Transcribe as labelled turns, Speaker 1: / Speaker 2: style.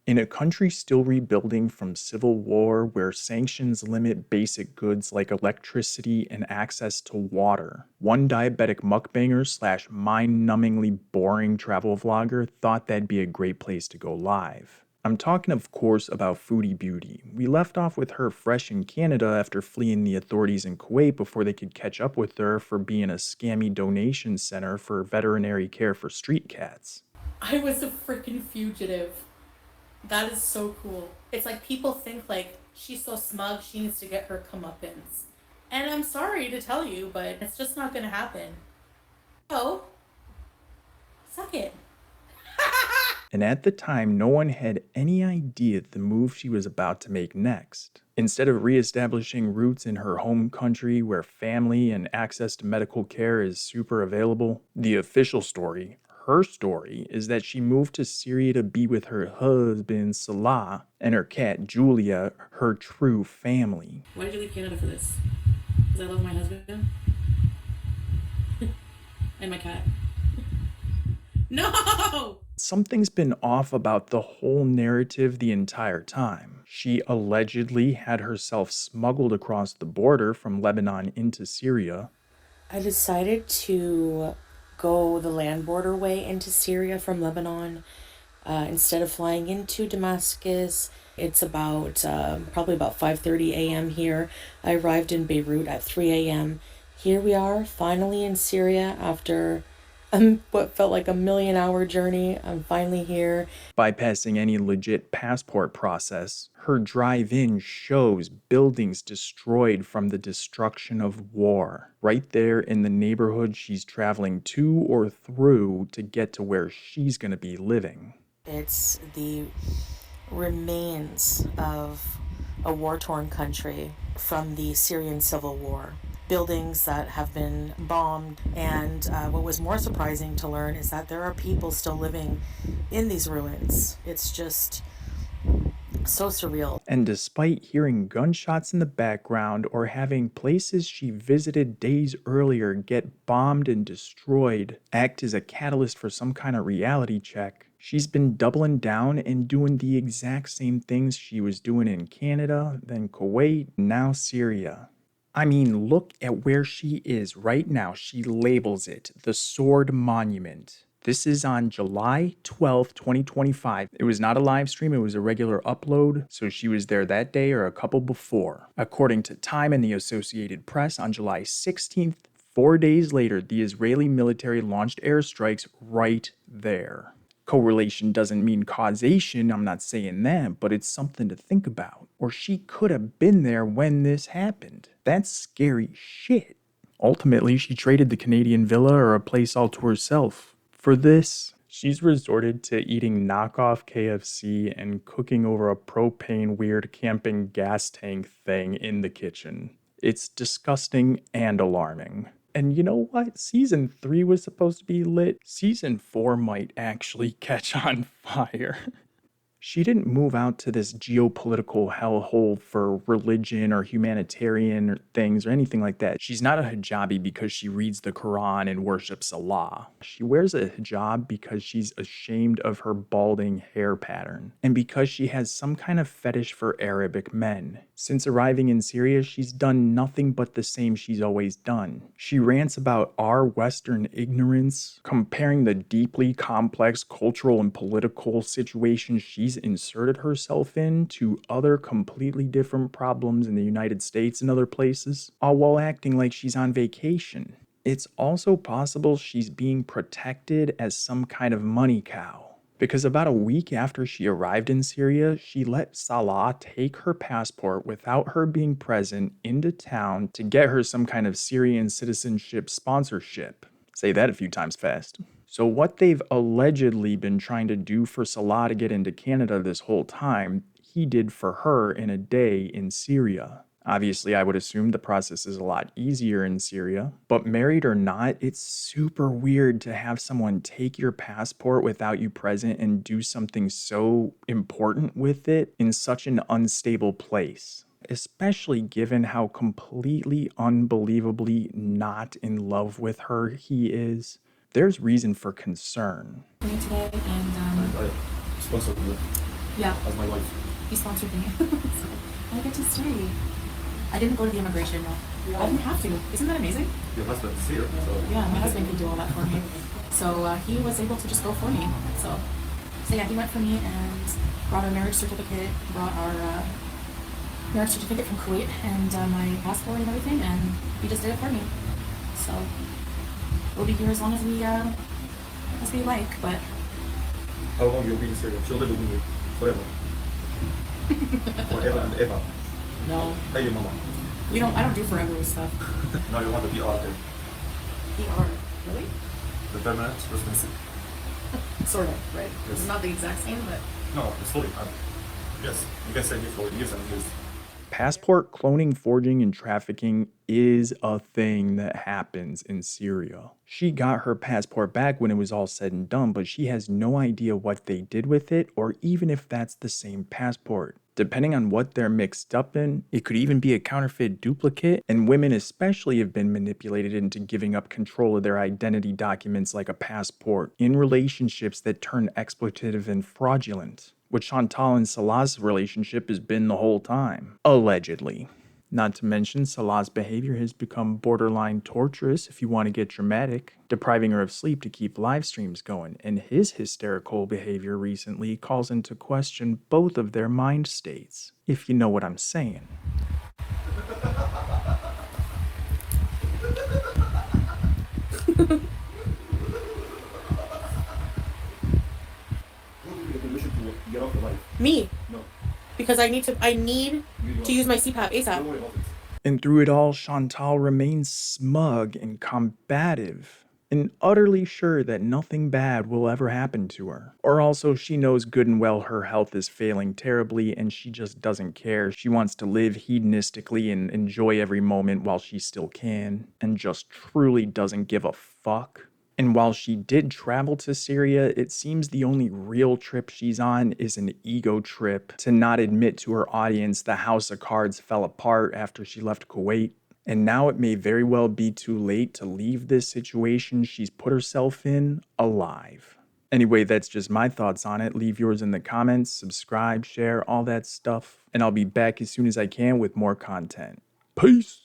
Speaker 1: In a country still rebuilding from civil war where sanctions limit basic goods like electricity and access to water, one diabetic mukbanger slash mind-numbingly boring travel vlogger thought that'd be a great place to go live. I'm talking, of course, about Foodie Beauty. We left off with her fresh in Canada after fleeing the authorities in Kuwait before they could catch up with her for being a scammy donation center for veterinary care for street cats.
Speaker 2: I was a freaking fugitive. That is so cool. It's like people think like she's so smug she needs to get her comeuppance. And I'm sorry to tell you, but it's just not gonna happen. Oh, suck it.
Speaker 1: And at the time, no one had any idea the move she was about to make next. Instead of reestablishing roots in her home country where family and access to medical care is super available, the official story, her story, is that she moved to Syria to be with her husband Salah and her cat Julia, her true family.
Speaker 2: Why did you leave Canada for this? Because I love my husband and my cat. No!
Speaker 1: Something's been off about the whole narrative the entire time. She allegedly had herself smuggled across the border from Lebanon into Syria.
Speaker 3: I decided to go the land border way into Syria from Lebanon. Instead of flying into Damascus, it's about probably about 5:30 a.m. here. I arrived in Beirut at 3 a.m. Here we are, finally in Syria after what felt like a million-hour journey. I'm finally here.
Speaker 1: Bypassing any legit passport process, her drive-in shows buildings destroyed from the destruction of war, right there in the neighborhood she's traveling to or through to get to where she's going to be living.
Speaker 3: It's the remains of a war-torn country from the Syrian civil war. Buildings that have been bombed, and what was more surprising to learn is that there are people still living in these ruins. It's just so surreal.
Speaker 1: And despite hearing gunshots in the background or having places she visited days earlier get bombed and destroyed act as a catalyst for some kind of reality check, she's been doubling down and doing the exact same things she was doing in Canada, then Kuwait, now Syria. I mean, look at where she is right now. She labels it the Sword Monument. This is on July 12th, 2025. It was not a live stream, it was a regular upload, so she was there that day or a couple before. According to Time and the Associated Press, on July 16th, 4 days later, the Israeli military launched airstrikes right there. Correlation doesn't mean causation, I'm not saying that, but it's something to think about. Or she could have been there when this happened. That's scary shit. Ultimately, she traded the Canadian villa or a place all to herself. For this, she's resorted to eating knockoff KFC and cooking over a propane weird camping gas tank thing in the kitchen. It's disgusting and alarming. And you know what? Season 3 was supposed to be lit. Season 4 might actually catch on fire. She didn't move out to this geopolitical hellhole for religion or humanitarian things or anything like that. She's not a hijabi because she reads the Quran and worships Allah. She wears a hijab because she's ashamed of her balding hair pattern and because she has some kind of fetish for Arabic men. Since arriving in Syria, she's done nothing but the same she's always done. She rants about our Western ignorance, comparing the deeply complex cultural and political situations she's inserted herself in to other completely different problems in the United States and other places, all while acting like she's on vacation. It's also possible she's being protected as some kind of money cow. Because about a week after she arrived in Syria, she let Salah take her passport without her being present into town to get her some kind of Syrian citizenship sponsorship. Say that a few times fast. So what they've allegedly been trying to do for Salah to get into Canada this whole time, he did for her in a day in Syria. Obviously, I would assume the process is a lot easier in Syria, but married or not, it's super weird to have someone take your passport without you present and do something so important with it in such an unstable place, especially given how completely unbelievably not in love with her he is. There's reason for concern.
Speaker 2: Today and Yeah.
Speaker 4: as my wife.
Speaker 2: He sponsored me. So I get to stay. I didn't go to the immigration, no. I didn't have to. Isn't that amazing?
Speaker 4: Your husband is here, so
Speaker 2: Yeah, my husband could do all that for me. So he was able to just go for me. So yeah, he went for me and brought our marriage certificate, brought our marriage certificate from Kuwait and my passport and everything, and he just did it for me. So we'll be here as long as we like, but
Speaker 4: how long you'll be in Syria? She'll live with me forever. Forever and ever.
Speaker 2: no,
Speaker 4: Hey, your mama.
Speaker 2: I don't do forever stuff.
Speaker 4: Now you want the PR there.
Speaker 2: PR, really?
Speaker 4: The permanent residency.
Speaker 2: Sort of, right?
Speaker 4: Yes.
Speaker 2: It's not the exact same, but
Speaker 4: No, it's fully. Yes, you can stay here for years and years.
Speaker 1: Passport cloning, forging, and trafficking is a thing that happens in Syria. She got her passport back when it was all said and done, but she has no idea what they did with it or even if that's the same passport. Depending on what they're mixed up in, it could even be a counterfeit duplicate, and women especially have been manipulated into giving up control of their identity documents like a passport in relationships that turn exploitative and fraudulent, which Chantal and Salah's relationship has been the whole time. Allegedly. Not to mention, Salah's behavior has become borderline torturous if you want to get dramatic, depriving her of sleep to keep live streams going, and his hysterical behavior recently calls into question both of their mind states, if you know what I'm saying.
Speaker 4: Who give you the permission to get off the life?
Speaker 2: me,
Speaker 4: No,
Speaker 2: because I need to
Speaker 4: you
Speaker 2: to use my CPAP
Speaker 4: Don't
Speaker 2: ASAP.
Speaker 4: worry about it.
Speaker 1: And through it all, Chantal remains smug and combative, and utterly sure that nothing bad will ever happen to her. Or also, she knows good and well her health is failing terribly and she just doesn't care. She wants to live hedonistically and enjoy every moment while she still can, and just truly doesn't give a fuck. And while she did travel to Syria, it seems the only real trip she's on is an ego trip to not admit to her audience the house of cards fell apart after she left Kuwait. And now it may very well be too late to leave this situation she's put herself in alive. Anyway, that's just my thoughts on it. Leave yours in the comments, subscribe, share, all that stuff. And I'll be back as soon as I can with more content. Peace!